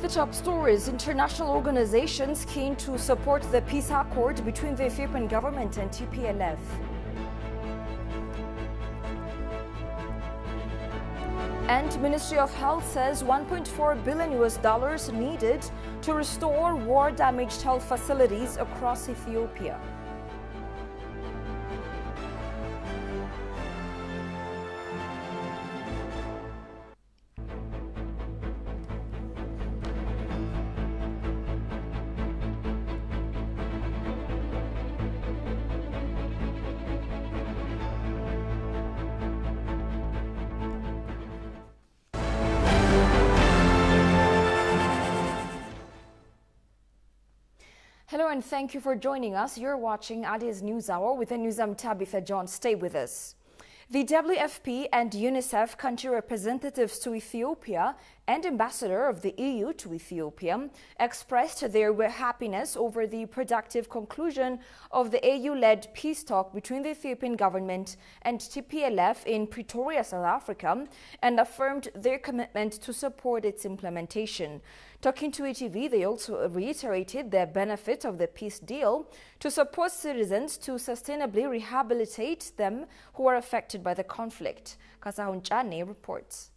The top stories: international organizations keen to support the peace accord between the Ethiopian government and TPLF. And Ministry of Health says $1.4 billion needed to restore war-damaged health facilities across Ethiopia. Hello and thank you for joining us. You're watching Addis News Hour with the news. I'm Tabitha John. Stay with us. The WFP and UNICEF country representatives to Ethiopia and ambassador of the EU to Ethiopia expressed their happiness over the productive conclusion of the AU-led peace talk between the Ethiopian government and TPLF in Pretoria, South Africa, and affirmed their commitment to support its implementation. Talking to ETV, they also reiterated the benefit of the peace deal to support citizens to sustainably rehabilitate them who are affected by the conflict. Kasahun Chane reports.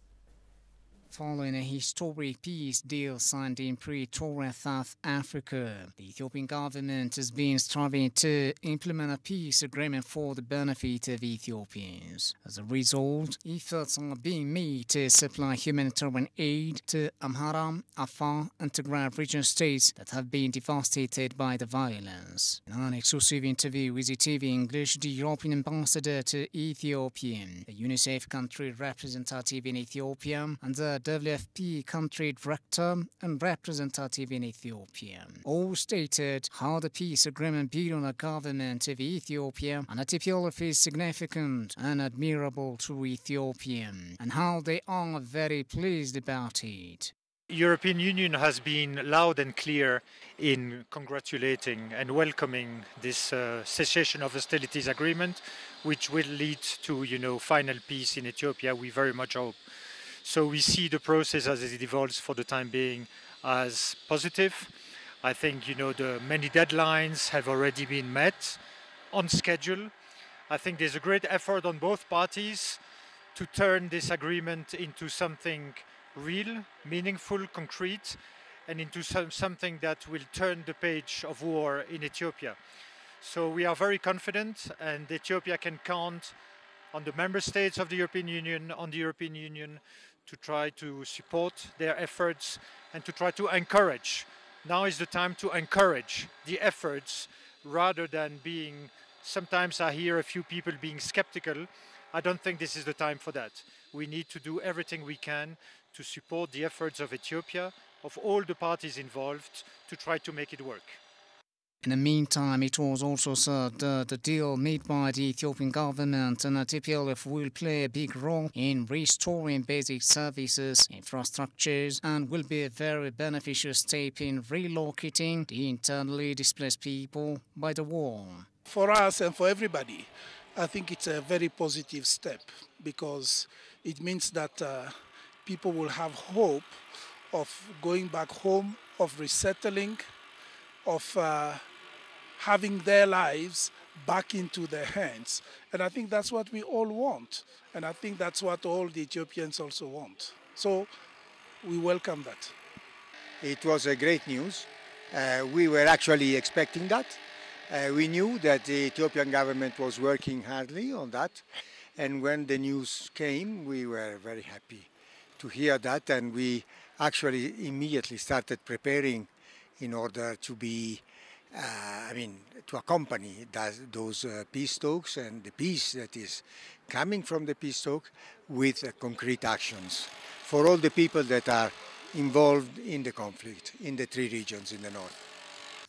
Following a historic peace deal signed in Pretoria, South Africa, the Ethiopian government has been striving to implement a peace agreement for the benefit of Ethiopians. As a result, efforts are being made to supply humanitarian aid to Amhara, Afar, and Tigray region states that have been devastated by the violence. In an exclusive interview with ETV English, the European ambassador to Ethiopia, the UNICEF country representative in Ethiopia, and the WFP country director and representative in Ethiopia all stated how the peace agreement between the government of Ethiopia and the TPLF is significant and admirable to Ethiopia, and how they are very pleased about it. European Union has been loud and clear in congratulating and welcoming this cessation of hostilities agreement, which will lead to, final peace in Ethiopia, we very much hope. So we see the process as it evolves for the time being as positive. I think, the many deadlines have already been met on schedule. I think there's a great effort on both parties to turn this agreement into something real, meaningful, concrete, and into something that will turn the page of war in Ethiopia. So we are very confident, and Ethiopia can count on the member states of the European Union, on the European Union, to try to support their efforts and to try to encourage. Now is the time to encourage the efforts rather than being, sometimes I hear a few people being skeptical. I don't think this is the time for that. We need to do everything we can to support the efforts of Ethiopia, of all the parties involved, to try to make it work. In the meantime, it was also said that the deal made by the Ethiopian government and the TPLF will play a big role in restoring basic services, infrastructures, and will be a very beneficial step in relocating the internally displaced people by the war. For us and for everybody, I think it's a very positive step because it means that people will have hope of going back home, of resettling, of having their lives back into their hands. And I think that's what we all want. And I think that's what all the Ethiopians also want. So we welcome that. It was a great news. We were actually expecting that. We knew that the Ethiopian government was working hardly on that. And when the news came, we were very happy to hear that. And we actually immediately started preparing in order to be, to accompany those peace talks and the peace that is coming from the peace talk with concrete actions for all the people that are involved in the conflict in the three regions in the north.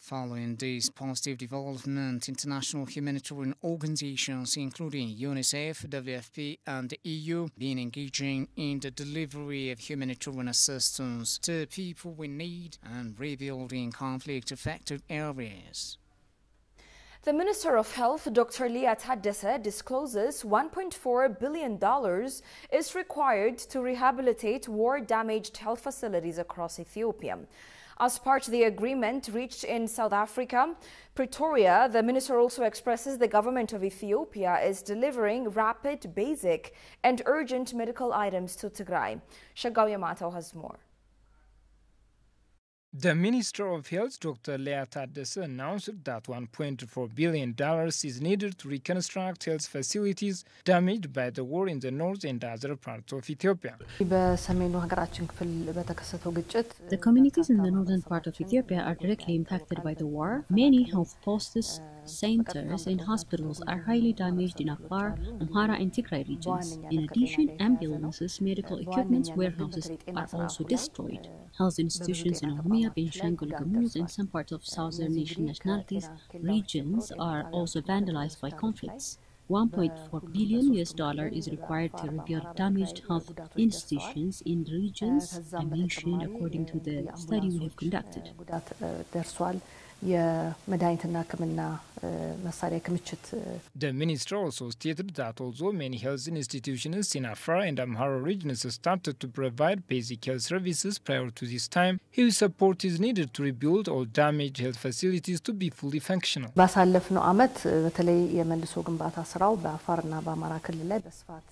Following this positive development, international humanitarian organizations, including UNICEF, WFP, and the EU, been engaging in the delivery of humanitarian assistance to people in need and rebuilding conflict-affected areas. The Minister of Health, Dr. Lia Tadesse, discloses $1.4 billion is required to rehabilitate war-damaged health facilities across Ethiopia. As part of the agreement reached in South Africa, Pretoria, the minister also expresses the government of Ethiopia is delivering rapid, basic and urgent medical items to Tigray. Shagaw Yamato has more. The Minister of Health, Dr. Lia Tadesse, announced that $1.4 billion is needed to reconstruct health facilities damaged by the war in the north and other parts of Ethiopia. The communities in the northern part of Ethiopia are directly impacted by the war. Many health posts, centers and hospitals are highly damaged in Afar, Amhara and Tigray regions. In addition, ambulances, medical equipment, warehouses are also destroyed. Health institutions in Oromia, Benishangul Gumuz and some parts of southern nation nationalities regions are also vandalized by conflicts. $1.4 billion is required to rebuild damaged health institutions in the regions I mentioned according to the study we have conducted. The minister also stated that although many health institutions in Afar and Amhara regions started to provide basic health services prior to this time, his support is needed to rebuild all damaged health facilities to be fully functional.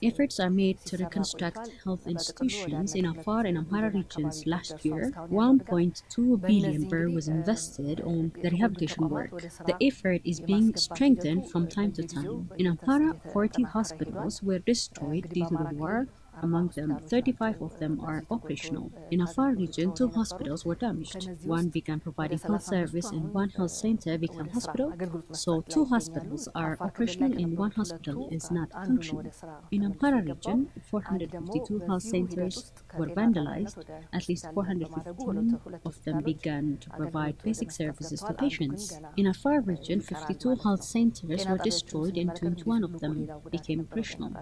Efforts are made to reconstruct health institutions in Afar and Amhara regions. Last year, 1.2 billion birr was invested on the rehabilitation work. The effort is being strengthened from time to time. In Amhara, 40 hospitals were destroyed due to the war. Among them, 35 of them are operational. In Afar region, 2 hospitals were damaged. One began providing health service and one health center became hospital. So 2 hospitals are operational and 1 hospital is not functioning. In Amhara region, 452 health centers were vandalized. At least 415 of them began to provide basic services to patients. In Afar region, 52 health centers were destroyed and 21 of them became operational.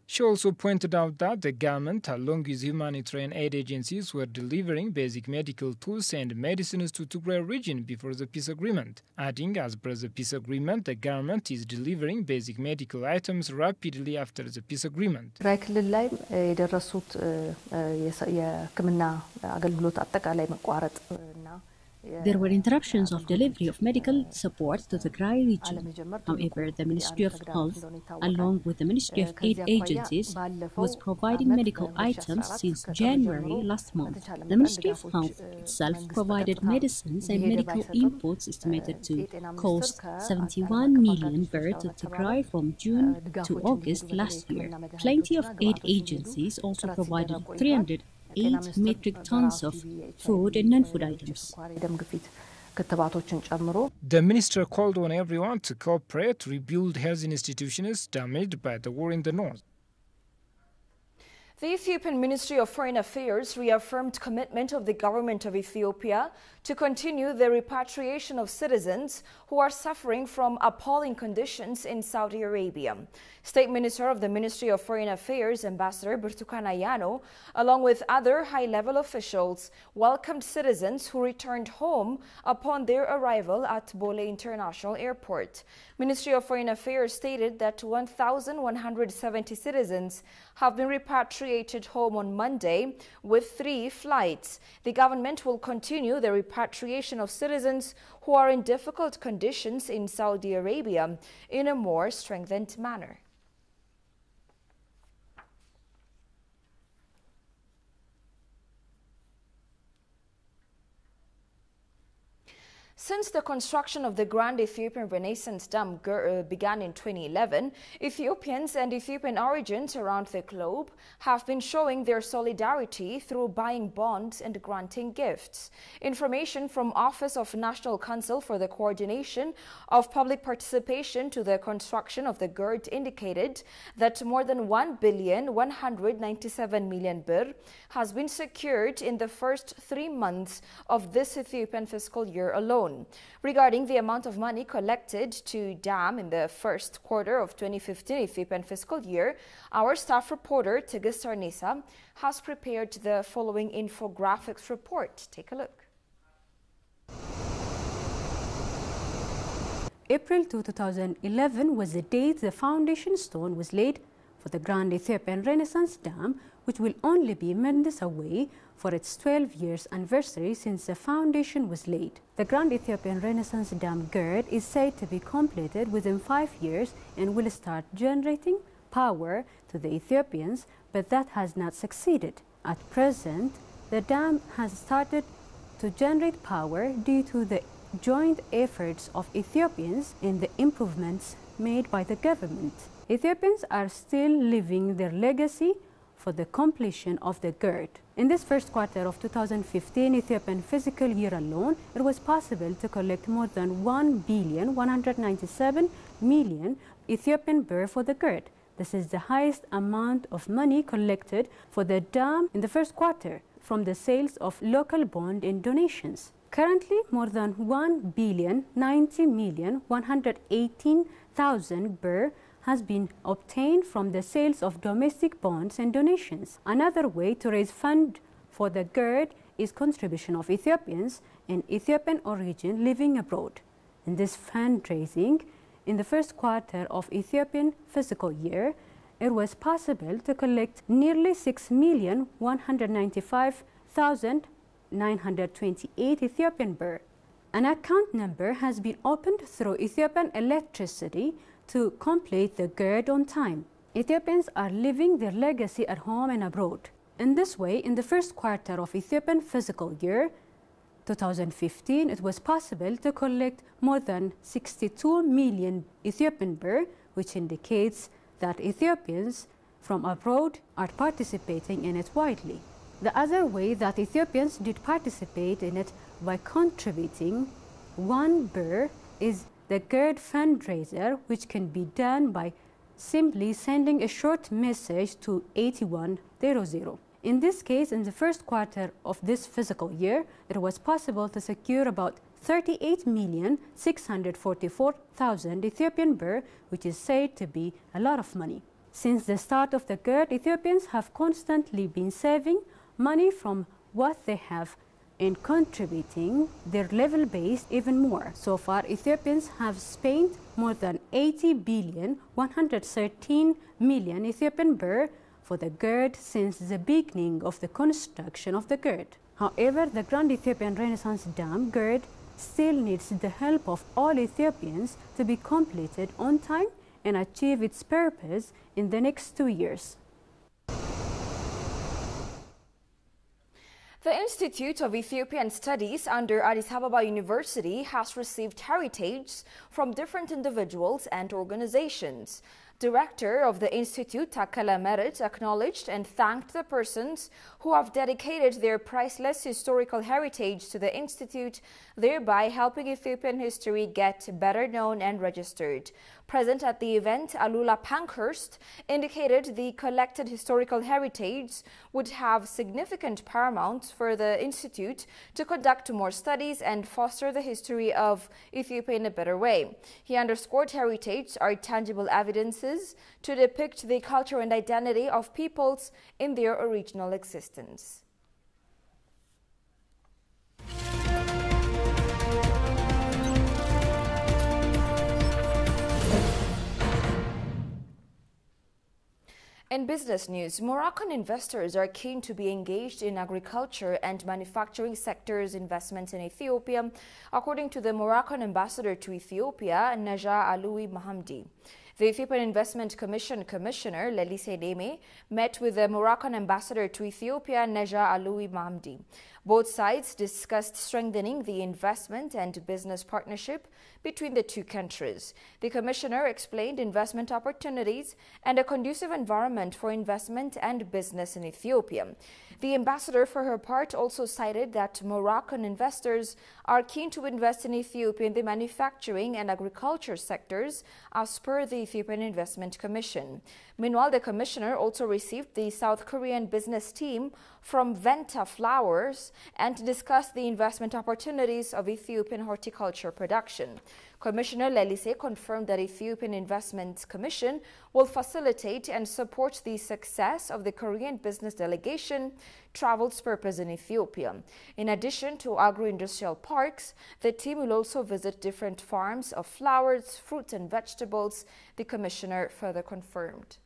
She also pointed out that the government, along with humanitarian aid agencies, were delivering basic medical tools and medicines to Tigray region before the peace agreement, adding as per the peace agreement, the government is delivering basic medical items rapidly after the peace agreement. There were interruptions of delivery of medical support to the Tigray region. However, the Ministry of Health, along with the Ministry of Aid agencies, was providing medical items since January last month. The Ministry of Health itself provided medicines and medical inputs estimated to cost 71 million birr to Tigray from June to August last year. Plenty of aid agencies also provided 308 metric tons of food and non-food items. The minister called on everyone to cooperate to rebuild health institutions damaged by the war in the north. The Ethiopian Ministry of Foreign Affairs reaffirmed commitment of the government of Ethiopia to continue the repatriation of citizens who are suffering from appalling conditions in Saudi Arabia. State Minister of the Ministry of Foreign Affairs, Ambassador Burtukan Ayano, along with other high-level officials, welcomed citizens who returned home upon their arrival at Bole International Airport. Ministry of Foreign Affairs stated that 1,170 citizens have been repatriated home on Monday with 3 flights. The government will continue the repatriation of citizens who are in difficult conditions in Saudi Arabia in a more strengthened manner. Since the construction of the Grand Ethiopian Renaissance Dam began in 2011, Ethiopians and Ethiopian origins around the globe have been showing their solidarity through buying bonds and granting gifts. Information from Office of National Council for the Coordination of Public Participation to the construction of the GERD indicated that more than 1,197 million birr has been secured in the first 3 months of this Ethiopian fiscal year alone. Regarding the amount of money collected to dam in the first quarter of 2015 Ethiopian fiscal year, our staff reporter Tigist Arnisa has prepared the following infographics report. Take a look. April 2011 was the date the foundation stone was laid for the Grand Ethiopian Renaissance Dam, which will only be minutes away for its 12 years anniversary since the foundation was laid. The Grand Ethiopian Renaissance Dam GERD is said to be completed within 5 years and will start generating power to the Ethiopians, but that has not succeeded. At present, the dam has started to generate power due to the joint efforts of Ethiopians and the improvements made by the government. Ethiopians are still living their legacy for the completion of the GERD. In this first quarter of 2015 Ethiopian fiscal year alone, it was possible to collect more than 1,197,000,000 Ethiopian birr for the GERD. This is the highest amount of money collected for the dam in the first quarter from the sales of local bond and donations. Currently, more than 1,090,118,000 birr has been obtained from the sales of domestic bonds and donations. Another way to raise funds for the GERD is contribution of Ethiopians and Ethiopian origin living abroad. In this fundraising, in the first quarter of Ethiopian fiscal year, it was possible to collect nearly 6,195,928 Ethiopian birr. An account number has been opened through Ethiopian Electricity to complete the GERD on time. Ethiopians are living their legacy at home and abroad. In this way, in the first quarter of Ethiopian fiscal year 2015, it was possible to collect more than 62 million Ethiopian birr, which indicates that Ethiopians from abroad are participating in it widely. The other way that Ethiopians did participate in it by contributing one birr is the GERD fundraiser, which can be done by simply sending a short message to 8100. In this case, in the first quarter of this fiscal year, it was possible to secure about 38,644,000 Ethiopian birr, which is said to be a lot of money. Since the start of the GERD, Ethiopians have constantly been saving money from what they have and contributing their level base even more. So far, Ethiopians have spent more than 80,113,000,000 Ethiopian birr for the GERD since the beginning of the construction of the GERD. However, the Grand Ethiopian Renaissance Dam GERD still needs the help of all Ethiopians to be completed on time and achieve its purpose in the next 2 years. The Institute of Ethiopian Studies under Addis Ababa University has received heritage from different individuals and organizations. Director of the Institute, Takala Merit, acknowledged and thanked the persons who have dedicated their priceless historical heritage to the Institute, thereby helping Ethiopian history get better known and registered. Present at the event, Alula Pankhurst indicated the collected historical heritage would have significant paramount for the Institute to conduct more studies and foster the history of Ethiopia in a better way. He underscored heritage are tangible evidences to depict the culture and identity of peoples in their original existence. In business news, Moroccan investors are keen to be engaged in agriculture and manufacturing sectors investments in Ethiopia, according to the Moroccan ambassador to Ethiopia, Najah Aloui Mahamdi. The Ethiopian Investment Commission Commissioner, Lelise Neme, met with the Moroccan ambassador to Ethiopia, Najah Aloui Mahamdi. Both sides discussed strengthening the investment and business partnership between the two countries. The commissioner explained investment opportunities and a conducive environment for investment and business in Ethiopia. The ambassador, for her part, also cited that Moroccan investors are keen to invest in Ethiopia in the manufacturing and agriculture sectors, as per the Ethiopian Investment Commission. Meanwhile, the commissioner also received the South Korean business team from Venta Flowers and discussed the investment opportunities of Ethiopian horticulture production. Commissioner Lelise confirmed that Ethiopian Investment Commission will facilitate and support the success of the Korean business delegation travel's purpose in Ethiopia. In addition to agro-industrial parks, the team will also visit different farms of flowers, fruits and vegetables, the commissioner further confirmed.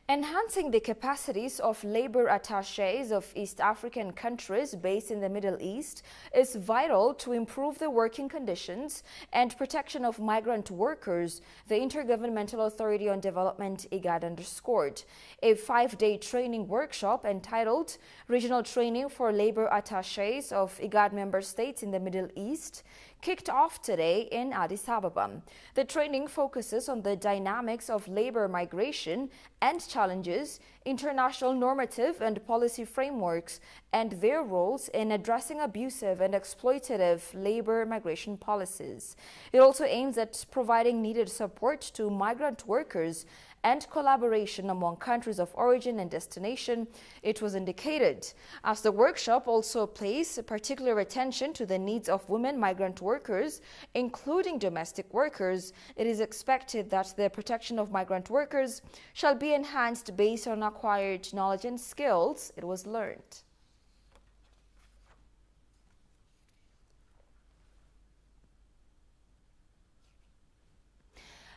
Enhancing the capacities of labor attachés of East African countries based in the Middle East is vital to improve the working conditions and protection of migrant workers, the Intergovernmental Authority on Development IGAD underscored. A 5-day training workshop entitled Regional Training for Labor Attachés of IGAD member states in the Middle East kicked off today in Addis Ababa. The training focuses on the dynamics of labor migration and challenges, international normative and policy frameworks, and their roles in addressing abusive and exploitative labor migration policies. It also aims at providing needed support to migrant workers and collaboration among countries of origin and destination, it was indicated. As the workshop also pays particular attention to the needs of women migrant workers, including domestic workers, it is expected that the protection of migrant workers shall be enhanced based on acquired knowledge and skills it was learned.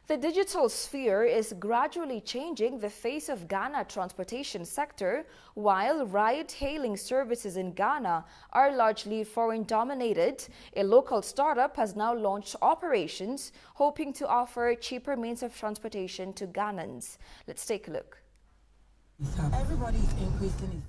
The digital sphere is gradually changing the face of Ghana transportation sector, while ride-hailing services in Ghana are largely foreign-dominated. A local startup has now launched operations, hoping to offer cheaper means of transportation to Ghanaians. Let's take a look. Everybody's increasing.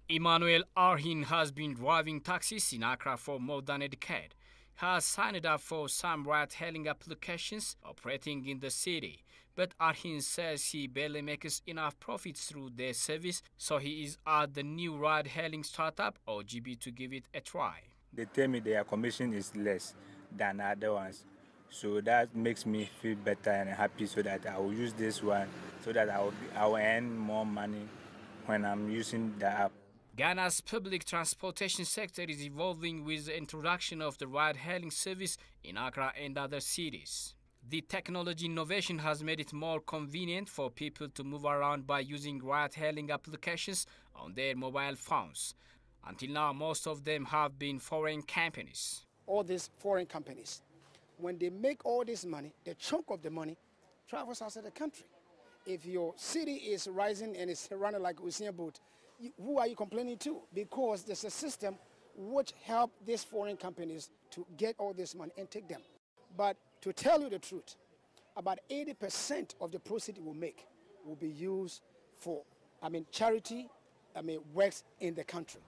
Emmanuel Arhin has been driving taxis in Accra for more than a decade. He has signed up for some ride-hailing applications operating in the city, but Arhin says he barely makes enough profits through their service, so he is at the new ride-hailing startup, OGB, to give it a try. They tell me their commission is less than other ones, so that makes me feel better and happy, so that I will use this one so that I will earn more money when I'm using the app. Ghana's public transportation sector is evolving with the introduction of the ride-hailing service in Accra and other cities. The technology innovation has made it more convenient for people to move around by using ride-hailing applications on their mobile phones. Until now, most of them have been foreign companies. All these foreign companies, when they make all this money, the chunk of the money travels outside the country. If your city is rising and it's running like Usain Bolt, who are you complaining to? Because there's a system which help these foreign companies to get all this money and take them. But to tell you the truth, about 80% of the proceeds it will make will be used for, charity, works in the country.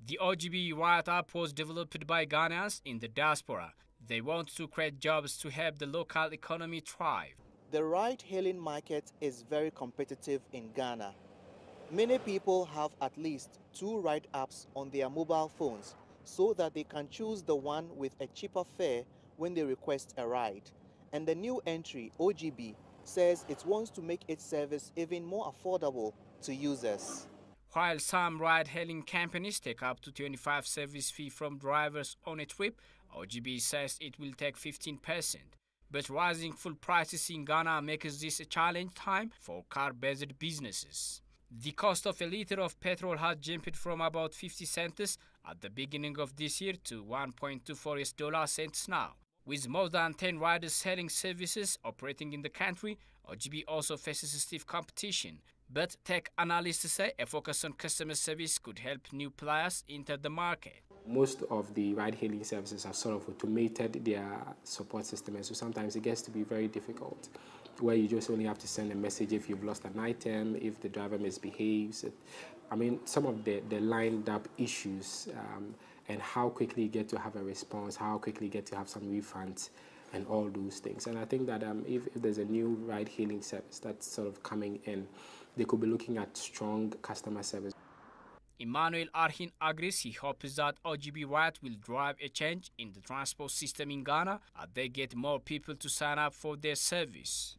The OGB Ride app was developed by Ghanaians in the diaspora. They want to create jobs to help the local economy thrive. The ride-hailing market is very competitive in Ghana. Many people have at least 2 ride apps on their mobile phones so that they can choose the one with a cheaper fare when they request a ride. And the new entry, OGB, says it wants to make its service even more affordable to users. While some ride-hailing companies take up to 25% service fee from drivers on a trip, OGB says it will take 15%. But rising fuel prices in Ghana makes this a challenge time for car-based businesses. The cost of a liter of petrol has jumped from about 50 cents at the beginning of this year to $1.24 now. With more than 10 ride-hailing services operating in the country, OGB also faces stiff competition. But tech analysts say a focus on customer service could help new players enter the market. Most of the ride-hailing services have sort of automated their support system, and so sometimes it gets to be very difficult, where you just only have to send a message if you've lost an item, if the driver misbehaves. Some of the lined-up issues and how quickly you get to have a response, how quickly you get to have some refunds, and all those things. And I think that if there's a new ride-hailing service that's sort of coming in, they could be looking at strong customer service. Emmanuel Arhin agrees he hopes that OGB Ride will drive a change in the transport system in Ghana as they get more people to sign up for their service.